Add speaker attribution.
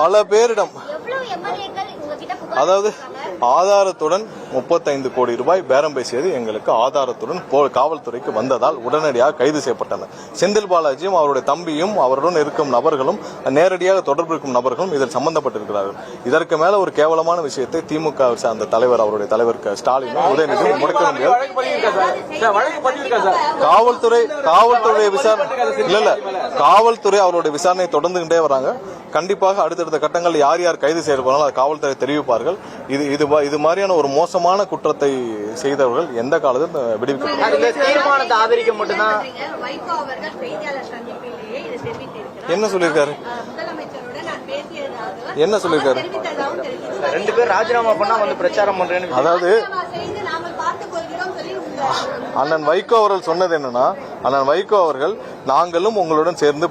Speaker 1: பல பேரிடம், அதாவது ஆதாரத்துடன் 35 கோடி ரூபாய் பேரம் பேசியது எங்களுக்கு ஆதாரத்துடன் காவல்துறைக்கு வந்ததால் உடனடியாக கைது செய்யப்பட்டனர். செந்தில் பாலாஜியும் அவருடைய தம்பியும் அவருடன் இருக்கும் நபர்களும் நேரடியாக தொடர்பு இருக்கும் நபர்களும் இதில் சம்பந்தப்பட்டிருக்கிறார்கள். இதற்கு மேல ஒரு கேவலமான விஷயத்தை திமுக சார்ந்த தலைவர், அவருடைய தலைவர் ஸ்டாலினும் உதயநிதியும் முடக்க முடியாது. காவல்துறை விசாரணை இல்ல காவல்துறை அவருடைய விசாரணை தொடர்ந்துகிட்டே வராங்க. கண்டிப்பாக அடுத்தடுத்த கட்டங்களில் யார் யார் கைது செய்யப்படுவார்கள் அது காவல்துறை தெரிவிப்பார்கள். இது மாதிரியான ஒரு மோசமான குற்றத்தை செய்தவர்கள் எந்த காலத்தில் விடுவிக்கப்பட்டார்கள். என்ன சொல்லியிருக்காரு? என்ன சொல்லியிருக்காரு?
Speaker 2: 2 பேர் ராஜினாமா பண்ணா வந்து பிரச்சாரம் பண்றேன்னு.
Speaker 1: அதாவது அண்ணன் வைகோ அவர்கள் சொன்னது என்னன்னா, அண்ணன் வைகோ அவர்கள் நாங்களும் உங்களுடன் சேர்ந்து